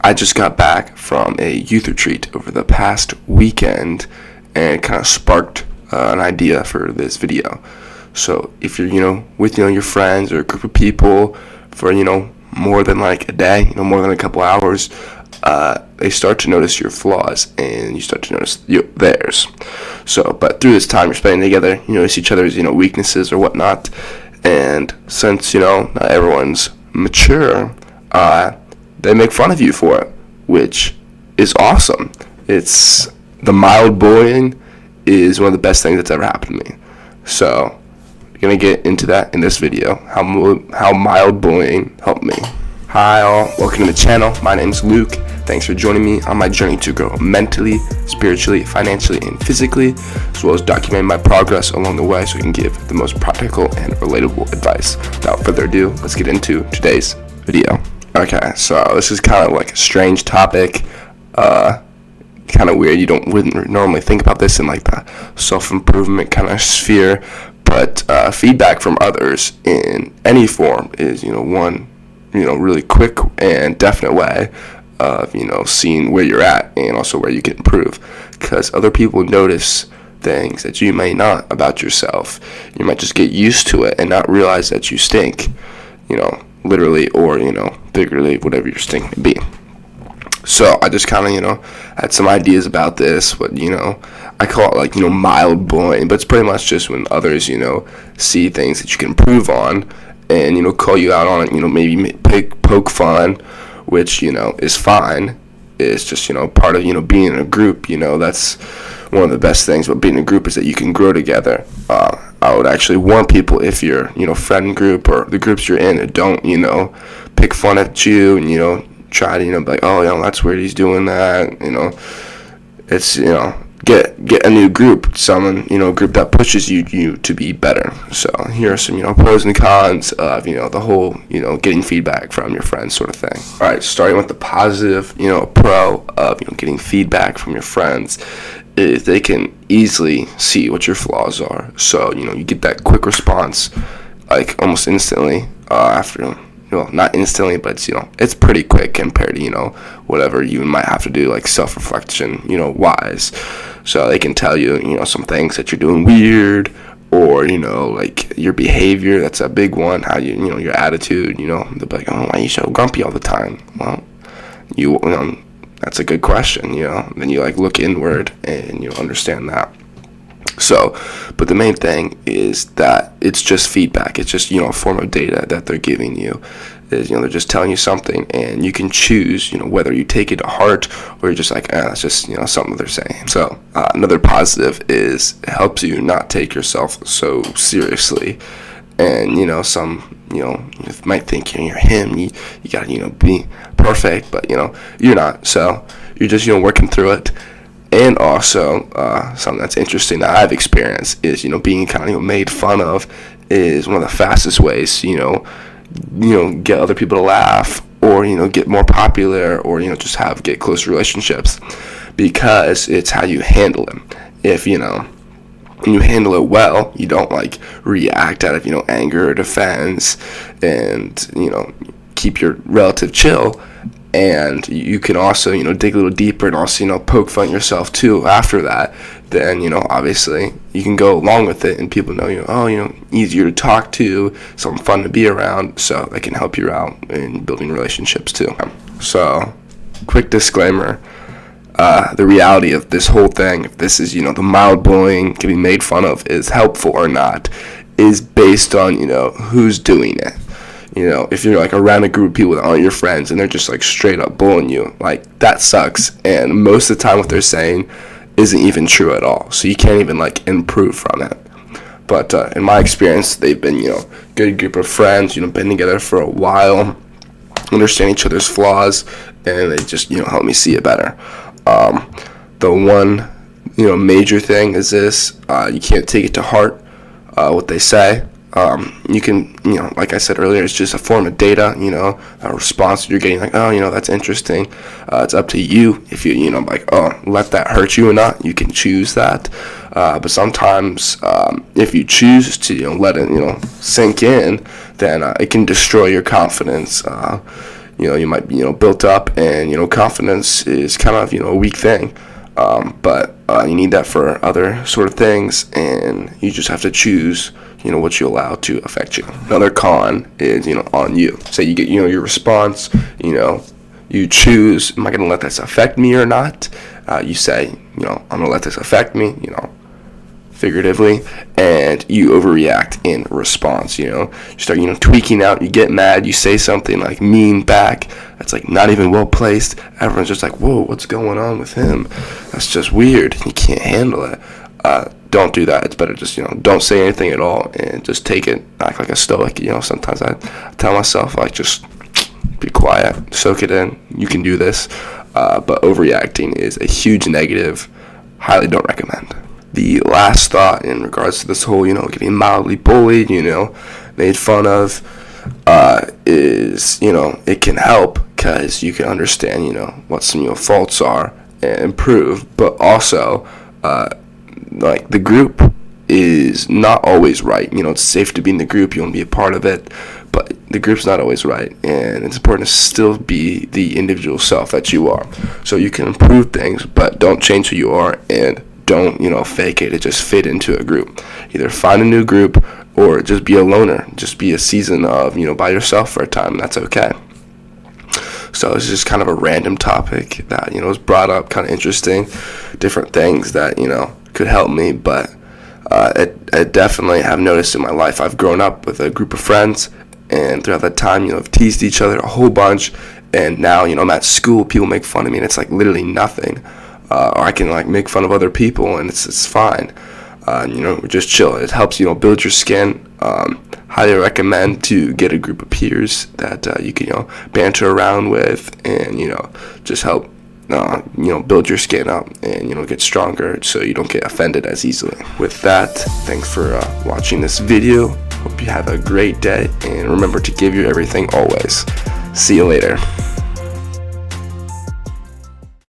I just got back from a youth retreat over the past weekend, and it kind of sparked an idea for this video. So if you're, with, your friends or a group of people for, more than like a day, more than a couple hours, they start to notice your flaws and you start to notice theirs. So, but through this time you're spending together, you notice each other's, weaknesses or whatnot. And since, not everyone's mature, they make fun of you for it, which is awesome. It's the mild bullying is one of the best things that's ever happened to me. So, I'm gonna get into that in this video. How mild bullying helped me. Hi all, welcome to the channel. My name's Luke. Thanks for joining me on my journey to grow mentally, spiritually, financially, and physically, as well as documenting my progress along the way so I can give the most practical and relatable advice. Without further ado, let's get into today's video. Okay, so this is kind of like a strange topic, kind of weird. Wouldn't normally think about this in like the self-improvement kind of sphere, but feedback from others in any form is, one, really quick and definite way of, seeing where you're at and also where you can improve, because other people notice things that you may not about yourself. You might just get used to it and not realize that you stink, literally or, figuratively, whatever your stink may be. So I just kind of, had some ideas about this, but, I call it like, mild bullying, but it's pretty much just when others, see things that you can improve on and, call you out on it, maybe poke fun, which, is fine. It's just, part of, being in a group, that's one of the best things about being in a group is that you can grow together. I would actually warn people, if you're, friend group or the groups you're in, don't, pick fun at you and, try to, be like, oh, that's weird, he's doing that, it's, get a new group, someone, a group that pushes you to be better. So here are some, pros and cons of, the whole, getting feedback from your friends sort of thing. All right, starting with the positive, pro of, getting feedback from your friends is they can easily see what your flaws are. So, you get that quick response, like almost instantly, after, not instantly, but it's pretty quick compared to, whatever you might have to do, like self-reflection, wise. So they can tell you, some things that you're doing weird, or, like your behavior, that's a big one, how your attitude, they'll be like, oh, why are you so grumpy all the time? Well, that's a good question, then you like look inward and you understand that. So, but the main thing is that it's just feedback. It's just, a form of data that they're giving you. Is, they're just telling you something, and you can choose, whether you take it to heart or you're just like, that's just, something they're saying. So, another positive is it helps you not take yourself so seriously. And, some, you might think you're him, you gotta, be perfect, but, you're not. So, you're just, working through it. And also, something that's interesting that I've experienced is, being kind of made fun of is one of the fastest ways, get other people to laugh, or, get more popular, or, just get close relationships, because it's how you handle them. If, you handle it well, you don't, like, react out of, anger or defense, and, keep your relative chill. And you can also, dig a little deeper and also, poke fun yourself too after that. Then, obviously, you can go along with it and people know, easier to talk to, something fun to be around, so they can help you out in building relationships too. So, quick disclaimer, the reality of this whole thing, if this is, the mild bullying, getting made fun of, is helpful or not, is based on, who's doing it. If you're like around a group of people that aren't your friends and they're just like straight up bullying you, like that sucks. And most of the time what they're saying isn't even true at all. So you can't even like improve from it. But in my experience, they've been, good group of friends, been together for a while, understand each other's flaws, and they just, help me see it better. The one, major thing is this, you can't take it to heart, what they say. You can, like I said earlier, it's just a form of data, a response you're getting, like, oh, that's interesting. It's up to you if you, like, oh, let that hurt you or not. You can choose that. But sometimes, if you choose to, let it, sink in, then it can destroy your confidence. you might be, built up, and, confidence is kind of, a weak thing. But you need that for other sort of things, and you just have to choose, what you allow to affect you. Another con is, on you. Say you get, your response, you choose, am I going to let this affect me or not? You say, I'm going to let this affect me, figuratively, and you overreact in response. You start tweaking out, you get mad, you say something like mean back that's like not even well placed. Everyone's just like, whoa, what's going on with him? That's just weird. You can't handle it. Don't do that. It's better just don't say anything at all and just take it, act like a stoic. Sometimes I tell myself, like, just be quiet, soak it in, you can do this. But overreacting is a huge negative. Highly don't recommend. The last thought in regards to this whole, getting mildly bullied, made fun of, is, it can help because you can understand, what some of your faults are and improve. But also, like, the group is not always right. It's safe to be in the group. You want to be a part of it. But the group's not always right. And it's important to still be the individual self that you are. So you can improve things, but don't change who you are, and don't, fake it to just fit into a group. Either find a new group or just be a loner. Just be a season of, by yourself for a time. And that's okay. So it's just kind of a random topic that, was brought up, kind of interesting, different things that, could help me. But I definitely have noticed in my life, I've grown up with a group of friends, and throughout that time, I've teased each other a whole bunch. And now, I'm at school, people make fun of me, and it's like literally nothing. Or I can like make fun of other people, and it's fine. Just chill. It helps, build your skin. Highly recommend to get a group of peers that you can, banter around with, and, just help, build your skin up and, get stronger so you don't get offended as easily. With that, thanks for watching this video. Hope you have a great day, and remember to give your everything always. See you later.